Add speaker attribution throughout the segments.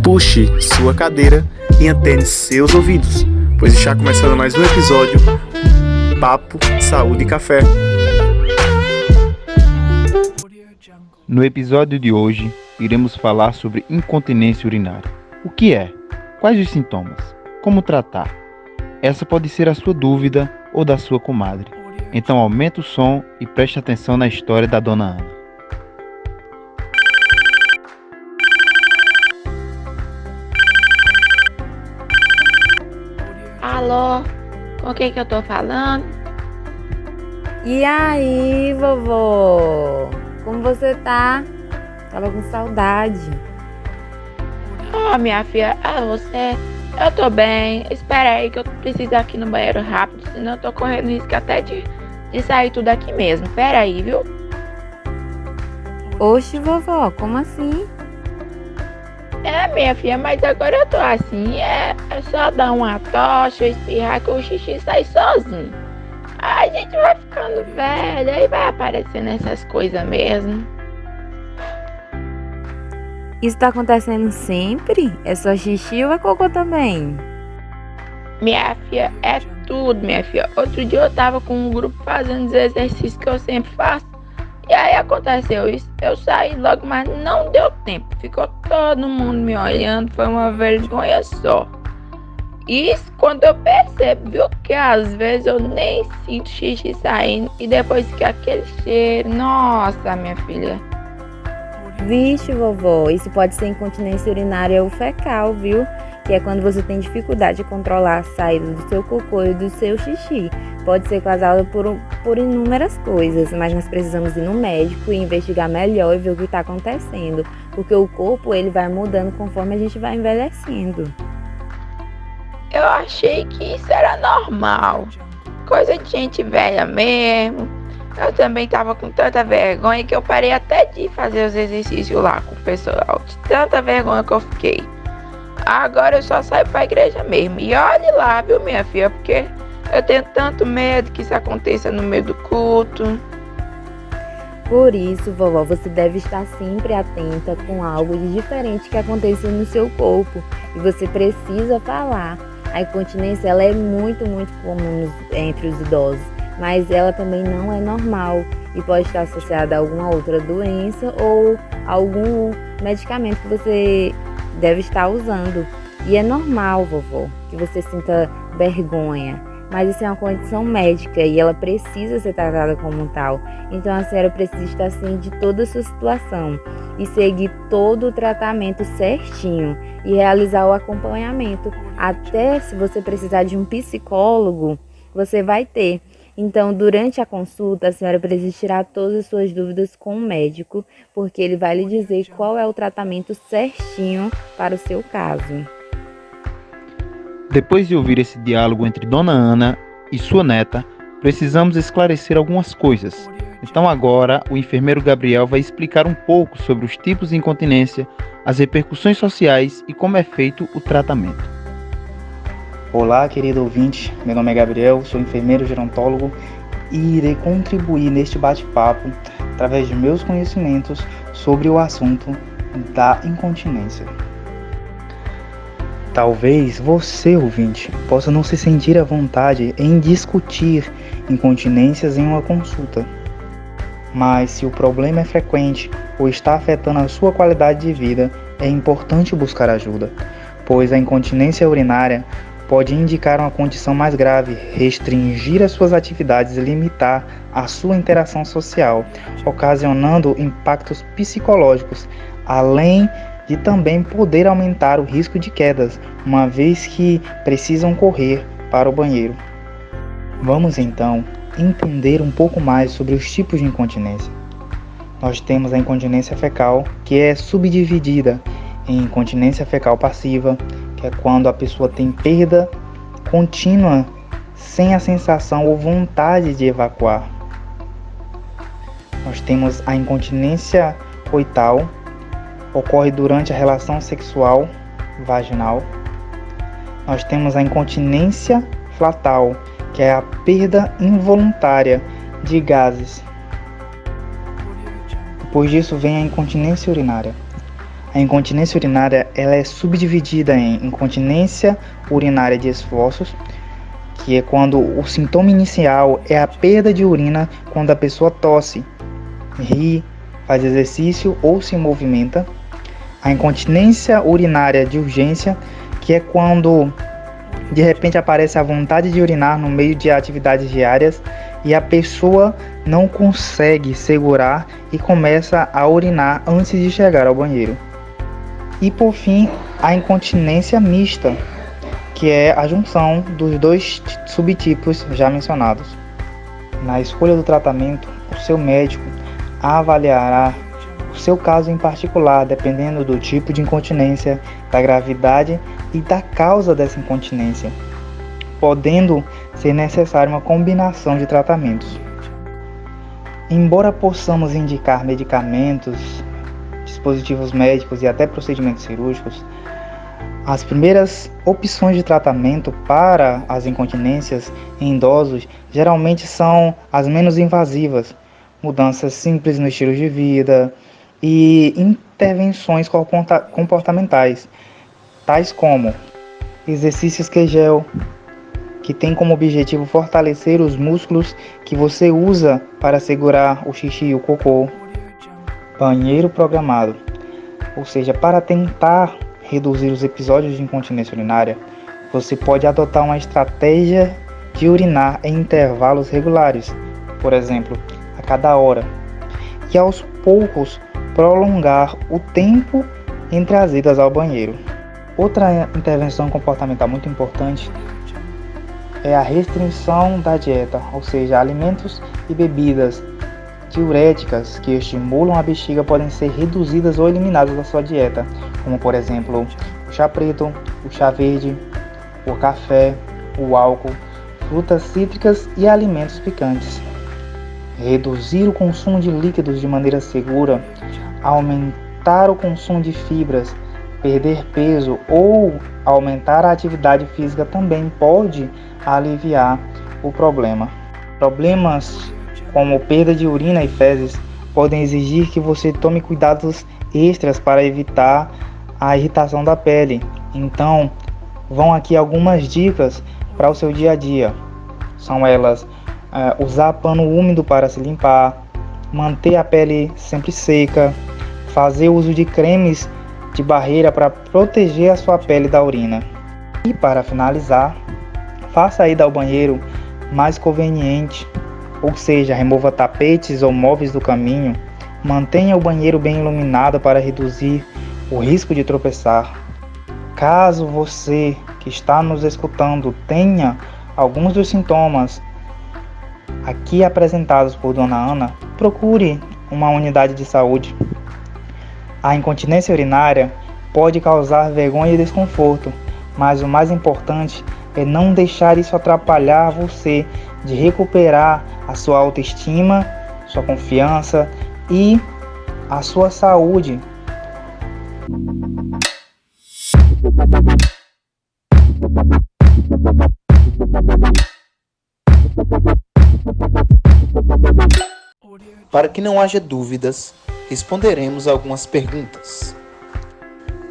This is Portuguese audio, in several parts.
Speaker 1: puxe sua cadeira e antene seus ouvidos, pois está começando mais um episódio Papo, Saúde e Café.
Speaker 2: No episódio de hoje, iremos falar sobre incontinência urinária. O que é? Quais os sintomas? Como tratar? Essa pode ser a sua dúvida ou da sua comadre. Então aumenta o som e preste atenção na história da Dona Ana.
Speaker 3: Alô, com quem que eu tô falando?
Speaker 4: E aí, vovó? Como você tá? Tava com saudade.
Speaker 3: Minha filha, você? Eu tô bem. Espera aí que eu preciso ir aqui no banheiro rápido, senão eu tô correndo risco até de sair tudo aqui mesmo. Espera aí, viu?
Speaker 4: Oxe, vovó, como assim?
Speaker 3: Minha filha, mas agora eu tô assim. É só dar uma tocha, espirrar que o xixi sai sozinho. Aí a gente vai ficando velha e vai aparecendo essas coisas mesmo.
Speaker 4: Isso tá acontecendo sempre? É só xixi ou é cocô também?
Speaker 3: Minha filha, é tudo, minha filha. Outro dia eu tava com um grupo fazendo os exercícios que eu sempre faço. E aí aconteceu isso. Eu saí logo, mas não deu tempo. Ficou todo mundo me olhando. Foi uma vergonha só. Isso quando eu percebo, viu? Que às vezes eu nem sinto xixi saindo. E depois que aquele cheiro. Nossa, minha filha.
Speaker 4: Vixe, vovó, isso pode ser incontinência urinária ou fecal, viu? Que é quando você tem dificuldade de controlar a saída do seu cocô e do seu xixi. Pode ser causada por inúmeras coisas, mas nós precisamos ir no médico e investigar melhor e ver o que está acontecendo. Porque o corpo ele vai mudando conforme a gente vai envelhecendo.
Speaker 3: Eu achei que isso era normal. Coisa de gente velha mesmo. Eu também tava com tanta vergonha que eu parei até de fazer os exercícios lá com o pessoal. De tanta vergonha que eu fiquei. Agora eu só saio pra igreja mesmo. E olhe lá, viu, minha filha? Porque eu tenho tanto medo que isso aconteça no meio do culto.
Speaker 4: Por isso, vovó, você deve estar sempre atenta com algo de diferente que aconteça no seu corpo. E você precisa falar. A incontinência ela é muito comum entre os idosos. Mas ela também não é normal e pode estar associada a alguma outra doença ou algum medicamento que você deve estar usando. E é normal, vovó, que você sinta vergonha, mas isso é uma condição médica e ela precisa ser tratada como tal. Então a senhora precisa estar ciente de toda a sua situação e seguir todo o tratamento certinho e realizar o acompanhamento. Até se você precisar de um psicólogo, você vai ter. Então, durante a consulta, a senhora precisa tirar todas as suas dúvidas com o médico, porque ele vai lhe dizer qual é o tratamento certinho para o seu caso.
Speaker 2: Depois de ouvir esse diálogo entre Dona Ana e sua neta, precisamos esclarecer algumas coisas. Então agora, o enfermeiro Gabriel vai explicar um pouco sobre os tipos de incontinência, as repercussões sociais e como é feito o tratamento.
Speaker 5: Olá, querido ouvinte, meu nome é Gabriel, sou enfermeiro gerontólogo e irei contribuir neste bate-papo através de meus conhecimentos sobre o assunto da incontinência. Talvez você, ouvinte, possa não se sentir à vontade em discutir incontinências em uma consulta, mas se o problema é frequente ou está afetando a sua qualidade de vida, é importante buscar ajuda, pois a incontinência urinária pode indicar uma condição mais grave, restringir as suas atividades e limitar a sua interação social, ocasionando impactos psicológicos, além de também poder aumentar o risco de quedas, uma vez que precisam correr para o banheiro. Vamos então entender um pouco mais sobre os tipos de incontinência. Nós temos a incontinência fecal, que é subdividida em incontinência fecal passiva, que é quando a pessoa tem perda contínua, sem a sensação ou vontade de evacuar. Nós temos a incontinência coital, ocorre durante a relação sexual vaginal. Nós temos a incontinência flatal, que é a perda involuntária de gases. Depois disso vem a incontinência urinária. A A incontinência urinária ela é subdividida em incontinência urinária de esforços, que é quando o sintoma inicial é a perda de urina quando a pessoa tosse, ri, faz exercício ou se movimenta. A incontinência urinária de urgência, que é quando de repente aparece a vontade de urinar no meio de atividades diárias e a pessoa não consegue segurar e começa a urinar antes de chegar ao banheiro. E por fim, a incontinência mista, que é a junção dos dois subtipos já mencionados. Na escolha do tratamento, o seu médico avaliará o seu caso em particular, dependendo do tipo de incontinência, da gravidade e da causa dessa incontinência, podendo ser necessária uma combinação de tratamentos. Embora possamos indicar medicamentos, dispositivos médicos e até procedimentos cirúrgicos, as primeiras opções de tratamento para as incontinências em idosos geralmente são as menos invasivas, mudanças simples no estilo de vida e intervenções comportamentais, tais como exercícios Kegel, que tem como objetivo fortalecer os músculos que você usa para segurar o xixi e o cocô, banheiro programado, ou seja, para tentar reduzir os episódios de incontinência urinária, você pode adotar uma estratégia de urinar em intervalos regulares, por exemplo, a cada hora, e aos poucos prolongar o tempo entre as idas ao banheiro. Outra intervenção comportamental muito importante é a restrição da dieta, ou seja, alimentos e bebidas diuréticas que estimulam a bexiga podem ser reduzidas ou eliminadas da sua dieta, como por exemplo o chá preto, o chá verde, o café, o álcool, frutas cítricas e alimentos picantes. Reduzir o consumo de líquidos de maneira segura, aumentar o consumo de fibras, perder peso ou aumentar a atividade física também pode aliviar o problema. Problemas como perda de urina e fezes podem exigir que você tome cuidados extras para evitar a irritação da pele. Então, vão aqui algumas dicas para o seu dia a dia. São elas: usar pano úmido para se limpar, manter a pele sempre seca, fazer uso de cremes de barreira para proteger a sua pele da urina. E para finalizar, faça a ida ao banheiro mais conveniente, ou seja, remova tapetes ou móveis do caminho, mantenha o banheiro bem iluminado para reduzir o risco de tropeçar. Caso você que está nos escutando tenha alguns dos sintomas aqui apresentados por Dona Ana, procure uma unidade de saúde. A incontinência urinária pode causar vergonha e desconforto, mas o mais importante é não deixar isso atrapalhar você de recuperar a sua autoestima, sua confiança e a sua saúde.
Speaker 2: Para que não haja dúvidas, responderemos algumas perguntas.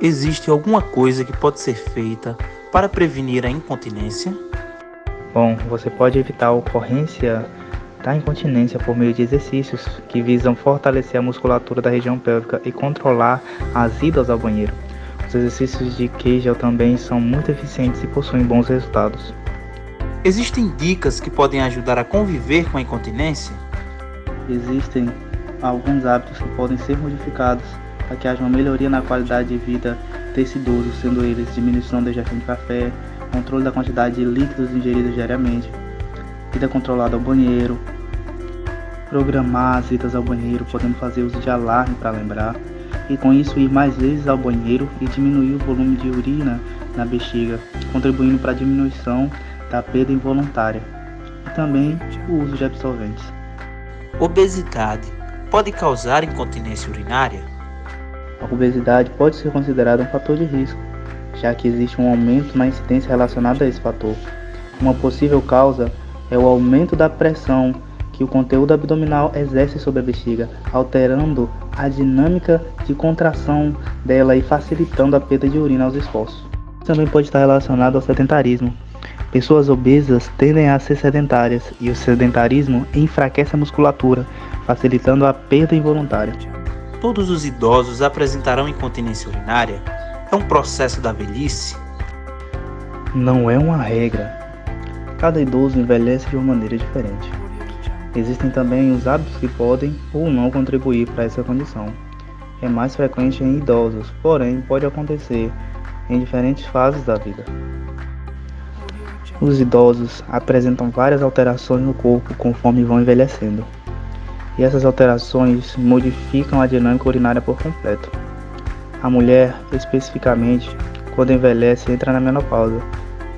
Speaker 2: Existe alguma coisa que pode ser feita para prevenir a incontinência?
Speaker 5: Bom, você pode evitar a ocorrência da incontinência por meio de exercícios que visam fortalecer a musculatura da região pélvica e controlar as idas ao banheiro. Os exercícios de Kegel também são muito eficientes e possuem bons resultados.
Speaker 2: Existem dicas que podem ajudar a conviver com a incontinência?
Speaker 5: Existem alguns hábitos que podem ser modificados para que haja uma melhoria na qualidade de vida desse idoso, sendo eles diminuição da ingestão de café, controle da quantidade de líquidos ingeridos diariamente, ida controlada ao banheiro, programar as idas ao banheiro, podendo fazer uso de alarme para lembrar, e com isso ir mais vezes ao banheiro e diminuir o volume de urina na bexiga, contribuindo para a diminuição da perda involuntária, e também o uso de absorventes.
Speaker 2: Obesidade pode causar incontinência urinária?
Speaker 5: A obesidade pode ser considerada um fator de risco, já que existe um aumento na incidência relacionada a esse fator. Uma possível causa é o aumento da pressão que que o conteúdo abdominal exerce sobre a bexiga, alterando a dinâmica de contração dela e facilitando a perda de urina aos esforços. Também pode estar relacionado ao sedentarismo. Pessoas obesas tendem a ser sedentárias e o sedentarismo enfraquece a musculatura, facilitando a perda involuntária.
Speaker 6: Todos os idosos apresentarão incontinência urinária? É um processo da velhice?
Speaker 5: Não é uma regra. Cada idoso envelhece de uma maneira diferente. Existem também os hábitos que podem ou não contribuir para essa condição. É mais frequente em idosos, porém pode acontecer em diferentes fases da vida. Os idosos apresentam várias alterações no corpo conforme vão envelhecendo. E essas alterações modificam a dinâmica urinária por completo. A mulher, especificamente, quando envelhece, entra na menopausa.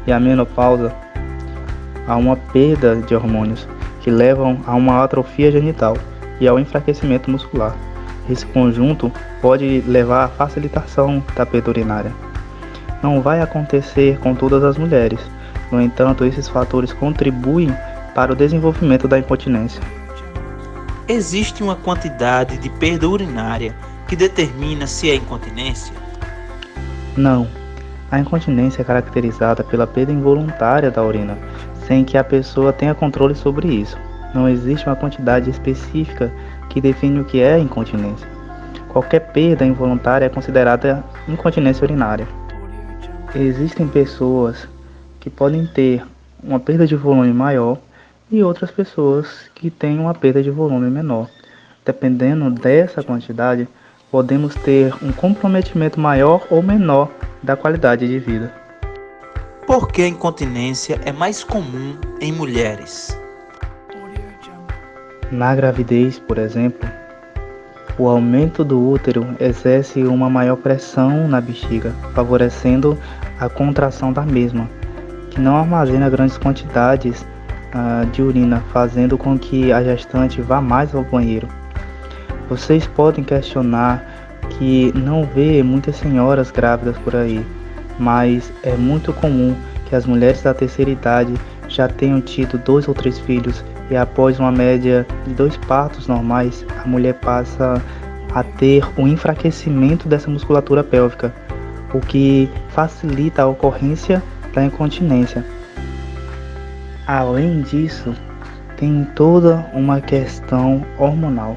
Speaker 5: E a menopausa há uma perda de hormônios que levam a uma atrofia genital e ao enfraquecimento muscular. Esse conjunto pode levar à facilitação da perda urinária. Não vai acontecer com todas as mulheres. No entanto, esses fatores contribuem para o desenvolvimento da incontinência.
Speaker 6: Existe uma quantidade de perda urinária que determina se é incontinência?
Speaker 5: Não. A incontinência é caracterizada pela perda involuntária da urina, sem que a pessoa tenha controle sobre isso. Não existe uma quantidade específica que define o que é incontinência. Qualquer perda involuntária é considerada incontinência urinária. Existem pessoas que podem ter uma perda de volume maior e outras pessoas que têm uma perda de volume menor. Dependendo dessa quantidade, podemos ter um comprometimento maior ou menor da qualidade de vida.
Speaker 6: Por que a incontinência é mais comum em mulheres?
Speaker 5: Na gravidez, por exemplo, o aumento do útero exerce uma maior pressão na bexiga, favorecendo a contração da mesma, que não armazena grandes quantidades de urina, fazendo com que a gestante vá mais ao banheiro. Vocês podem questionar que não vê muitas senhoras grávidas por aí, mas é muito comum que as mulheres da terceira idade já tenham tido 2 ou 3 filhos e após uma média de 2 partos normais, a mulher passa a ter um enfraquecimento dessa musculatura pélvica, o que facilita a ocorrência da incontinência. Além disso, tem toda uma questão hormonal.